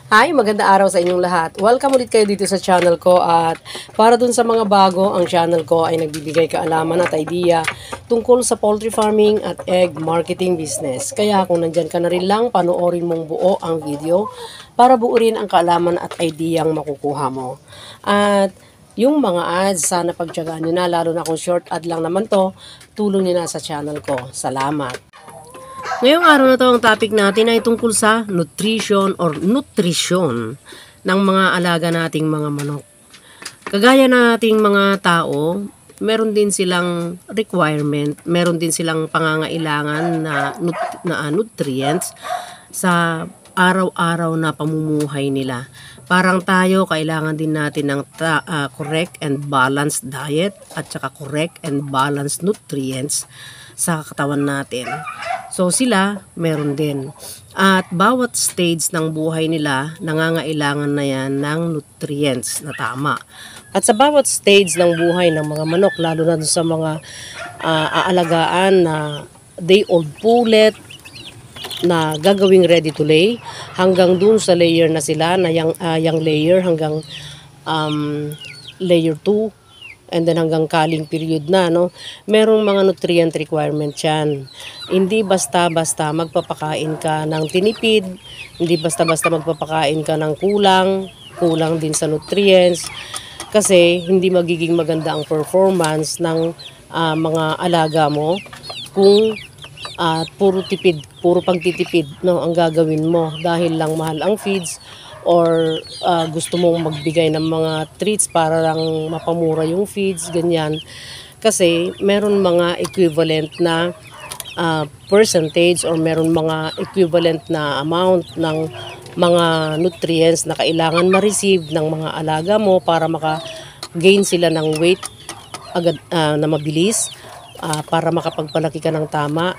Hi, maganda araw sa inyong lahat. Welcome ulit kayo dito sa channel ko at para dun sa mga bago, ang channel ko ay nagbibigay kaalaman at idea tungkol sa poultry farming at egg marketing business. Kaya kung nandyan ka na rin lang, panoorin mong buo ang video para buo rin ang kaalaman at idea ang makukuha mo. At yung mga ads, sana pagtyagaan nyo na, lalo na kung short ad lang naman to, tulong nyo na sa channel ko. Salamat! Ngayong araw na to, ang topic natin ay tungkol sa nutrition or nutrisyon ng mga alaga nating mga manok. Kagaya nating mga tao, meron din silang requirement, meron din silang pangangailangan na nutrients sa araw-araw na pamumuhay nila. Parang tayo, kailangan din natin ng correct and balanced diet at saka correct and balanced nutrients sa katawan natin. So sila, meron din. At bawat stage ng buhay nila, nangangailangan na yan ng nutrients na tama. At sa bawat stage ng buhay ng mga manok, lalo na sa mga aalagaan na day-old pullet, na gagawing ready to lay, hanggang dun sa layer na sila, na young layer hanggang layer 2, and then hanggang calling period na, no? Merong mga nutrient requirement yan. Hindi basta-basta magpapakain ka ng tinipid, hindi basta-basta magpapakain ka ng kulang din sa nutrients, kasi hindi magiging maganda ang performance ng mga alaga mo kung puro pagtitipid, no, ang gagawin mo dahil lang mahal ang feeds, or gusto mong magbigay ng mga treats para lang mapamura yung feeds, ganyan. Kasi meron mga equivalent na percentage or meron mga equivalent na amount ng mga nutrients na kailangan ma-receive ng mga alaga mo para maka-gain sila ng weight agad na mabilis, para makapagpalaki ka ng tama,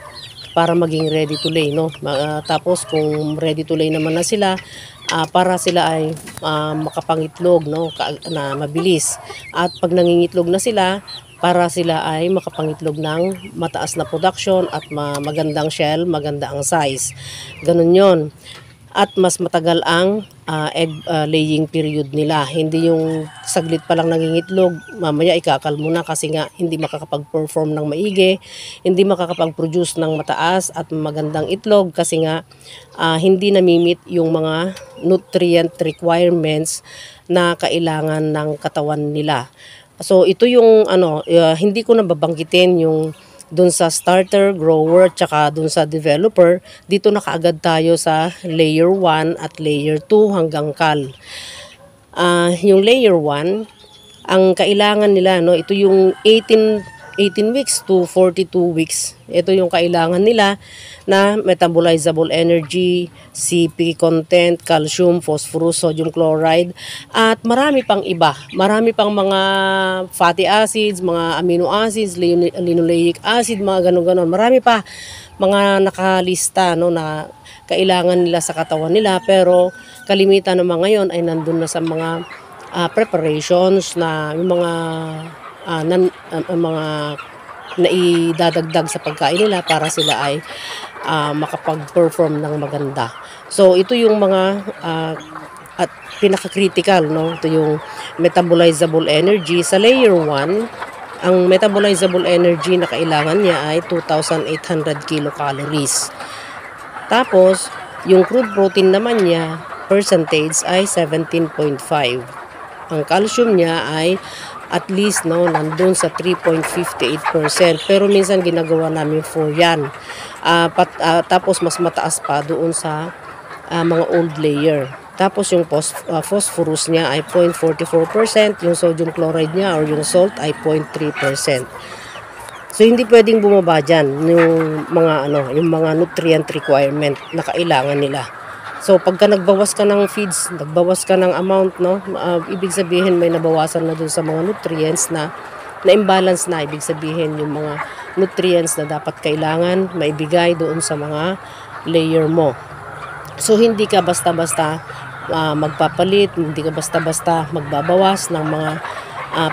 para maging ready to lay, no? Tapos kung ready to lay naman na sila, para sila ay makapangitlog, no, na mabilis. At pag nangingitlog na sila, para sila ay makapangitlog ng mataas na production at magandang shell, maganda ang size. Ganun yon. At mas matagal ang egg laying period nila. Hindi yung saglit pa lang nangingitlog, mamaya ikakal mo na kasi nga hindi makakapag-perform ng maigi, hindi makakapag-produce ng mataas at magandang itlog kasi nga hindi namimit yung mga nutrient requirements na kailangan ng katawan nila. So ito yung hindi ko nababanggitin yung dun sa starter, grower, tsaka dun sa developer. Dito na kaagad tayo sa layer 1 at layer 2 hanggang cal. Yung layer 1, ang kailangan nila, no, ito yung 18 weeks to 42 weeks. Ito yung kailangan nila na metabolizable energy, CP content, calcium, phosphorus, sodium chloride, at marami pang iba. Marami pang mga fatty acids, mga amino acids, linoleic acid, mga ganon-ganon. Marami pa mga nakalista, no, na kailangan nila sa katawan nila, pero kalimitan naman ngayon ay nandun na sa mga preparations na yung mga mga naidadagdag sa pagkain nila para sila ay makapag-perform ng maganda. So ito yung mga at pinaka-critical, no? Ito yung metabolizable energy. Sa layer 1, ang metabolizable energy na kailangan niya ay 2,800 kilocalories. Tapos yung crude protein naman niya, percentage ay 17.5. Ang calcium niya ay at least, no, nandun sa 3.58%. Pero minsan ginagawa namin 4 yan. Tapos mas mataas pa doon sa mga old layer. Tapos yung phosphorus niya ay 0.44%. Yung sodium chloride niya or yung salt ay 0.3%. So hindi pwedeng bumaba dyan yung yung mga nutrient requirement na kailangan nila. So pagka nagbawas ka ng feeds, nagbawas ka ng amount, no, ibig sabihin may nabawasan na dun sa mga nutrients na imbalance na. Ibig sabihin yung mga nutrients na dapat kailangan maibigay doon sa mga layer mo. So hindi ka basta-basta magpapalit, hindi ka basta-basta magbabawas ng mga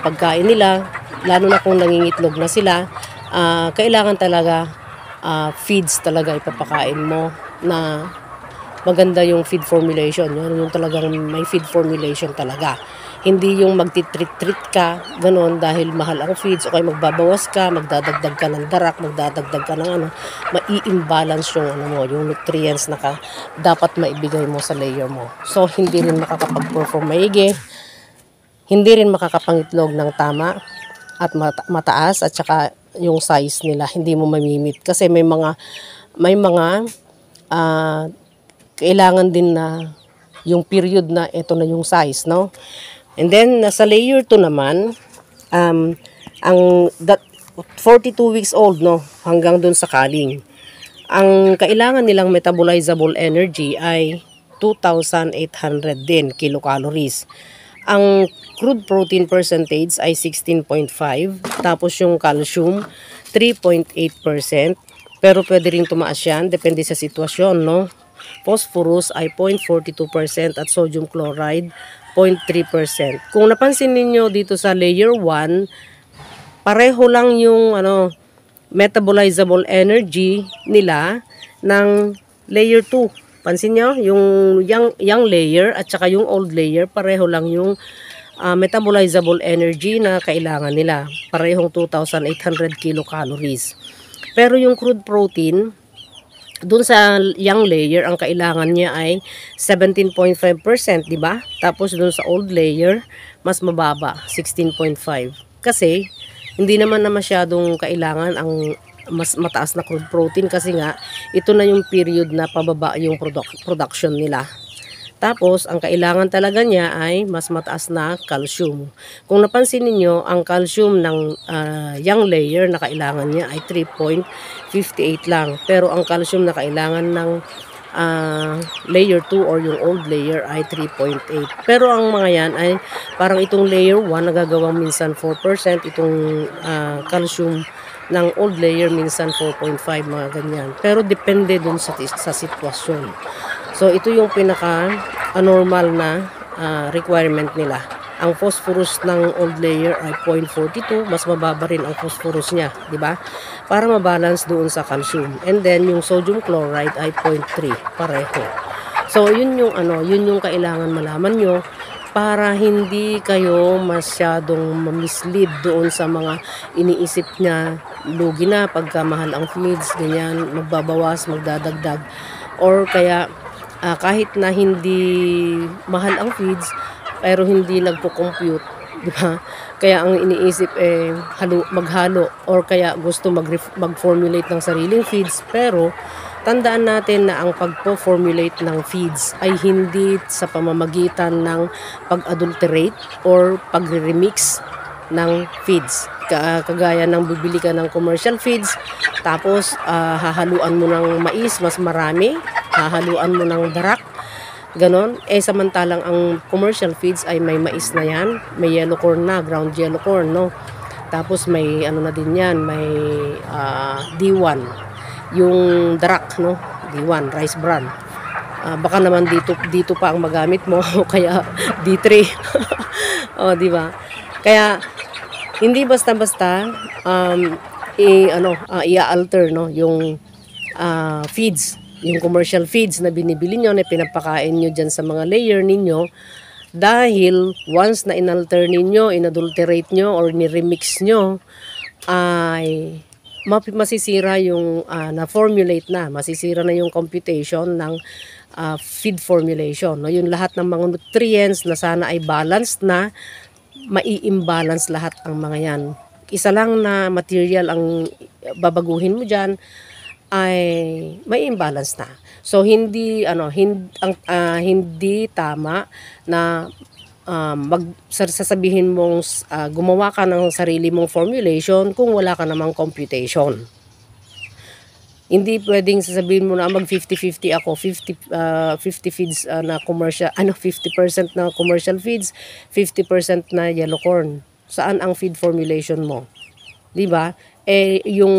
pagkain nila, lalo na kung nangingitlog na sila. Kailangan talaga feeds talaga ipapakain mo na maganda yung feed formulation. Yun yung talagang may feed formulation talaga. Hindi yung magtitreat-treat ka, ganon, dahil mahal ang feeds, o kaya magbabawas ka, magdadagdag ka ng darak, magdadagdag ka ng mai-imbalance yung yung nutrients na dapat maibigay mo sa layer mo. So, hindi rin makakapag-perform maigi, hindi rin makakapangitlog ng tama at mataas, at saka yung size nila hindi mo mamimit kasi may mga kailangan din na yung period na ito na yung size, no? And then sa layer 2 naman, ang 42 weeks old, no, hanggang dun sa culling. Ang kailangan nilang metabolizable energy ay 2,800 din kilocalories. Ang crude protein percentage ay 16.5, tapos yung calcium 3.8%, pero pwede ring tumaas yan, depende sa sitwasyon, no? Phosphorus ay 0.42% at sodium chloride 0.3%. Kung napansin niyo dito sa layer 1, pareho lang yung metabolizable energy nila ng layer 2. Pansin niyo, yung young layer at saka yung old layer, pareho lang yung metabolizable energy na kailangan nila. Parehong 2,800 kilocalories. Pero yung crude protein, dun sa young layer, ang kailangan niya ay 17.5%, di ba? Tapos dun sa old layer, mas mababa, 16.5. Kasi hindi naman na masyadong kailangan ang mas mataas na crude protein, kasi nga ito na yung period na pababa yung production nila. Tapos, ang kailangan talaga niya ay mas mataas na calcium. Kung napansin niyo, ang calcium ng young layer na kailangan niya ay 3.58 lang. Pero ang calcium na kailangan ng layer 2 or yung old layer ay 3.8. Pero ang mga yan ay parang itong layer 1 nagagawang minsan 4%, itong calcium ng old layer minsan 4.5, mga ganyan. Pero depende dun sa sitwasyon. So, ito yung pinaka-normal na requirement nila. Ang phosphorus ng old layer ay 0.42, mas mababa rin ang phosphorus niya, di ba? Para mabalance doon sa calcium. And then, yung sodium chloride ay 0.3, pareho. So, yun yung kailangan malaman nyo para hindi kayo masyadong mislead doon sa mga iniisip niya, lugi na pagka mahal ang feeds, ganyan, magbabawas, magdadagdag, or kaya kahit na hindi mahal ang feeds pero hindi nagpo-compute, di ba? Kaya ang iniisip maghalo, or kaya gusto mag-formulate ng sariling feeds, pero tandaan natin na ang pagpo-formulate ng feeds ay hindi sa pamamagitan ng pag-adulterate or pagre-remix ng feeds. Kagaya ng bibili ka ng commercial feeds, tapos hahaluan mo ng mais mas marami, hahaluan mo ng darak, ganon. Samantalang ang commercial feeds ay may mais na yan, may yellow corn na, ground yellow corn, no? Tapos may na din yan, may D1, yung darak, no? D1, rice bran. Baka naman dito pa ang magamit mo, kaya D3. O, di ba? Kaya hindi basta-basta i-alter, no, yung feeds, yung commercial feeds na binibili nyo, na pinapakain nyo dyan sa mga layer ninyo, dahil once na inalter ninyo, inadulterate nyo, or niremix nyo, ay masisira yung na-formulate na, masisira na yung computation ng feed formulation. No? Yung lahat ng mga nutrients na sana ay balanced na, mai-imbalance lahat ang mga yan. Isa lang na material ang babaguhin mo dyan, ay may imbalance na. So hindi hindi tama na sasabihin mong gumawa ka ng sarili mong formulation kung wala ka namang computation. Hindi pwedeng sasabihin mo na mag 50-50 ako, 50 feeds na commercial, 50% na commercial feeds, 50% na yellow corn. Saan ang feed formulation mo? 'Di ba? Yung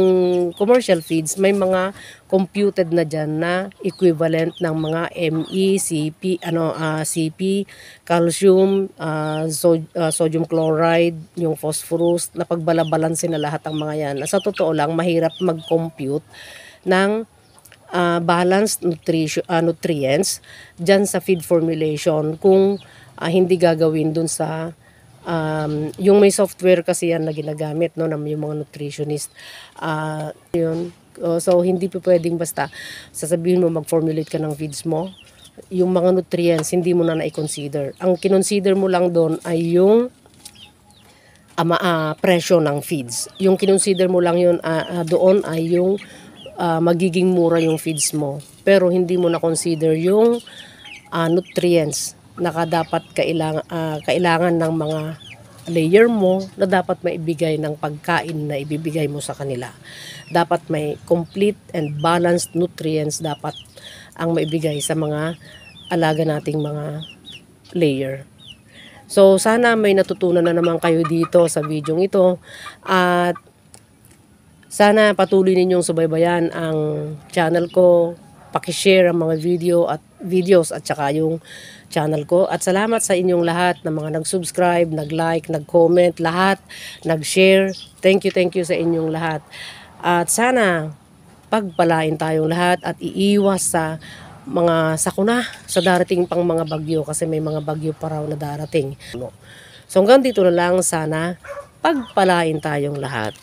commercial feeds, may mga computed na dyan na equivalent ng mga ME, CP, CP, calcium, sodium chloride, yung phosphorus, na pagbalabalansin na lahat ng mga yan. Sa totoo lang, mahirap mag-compute ng balanced nutrients dyan sa feed formulation kung hindi gagawin dun sa yung may software kasi yan na ginagamit no ng yung mga nutritionist yun. So hindi po pwedeng basta sasabihin mo mag-formulate ka ng feeds mo, yung mga nutrients hindi mo na i-consider. Ang kinonsider mo lang doon ay yung presyo ng feeds. Yung kinonsider mo lang yun doon ay yung magiging mura yung feeds mo. Pero hindi mo na consider yung nutrients na dapat kailangan ng mga layer mo na dapat maibigay ng pagkain na ibibigay mo sa kanila. Dapat may complete and balanced nutrients dapat ang maibigay sa mga alaga nating mga layer. So sana may natutunan na naman kayo dito sa video ito at sana patuloy ninyong subaybayan ang channel ko, paki-share ang mga videos at saka yung channel ko. At salamat sa inyong lahat na mga nag-subscribe, nag-like, nag-comment, lahat, nag-share. Thank you sa inyong lahat. At sana pagpalain tayong lahat at iiwas sa mga sakuna sa darating pang mga bagyo kasi may mga bagyo pa raw na darating. So hanggang dito na lang, sana pagpalain tayong lahat.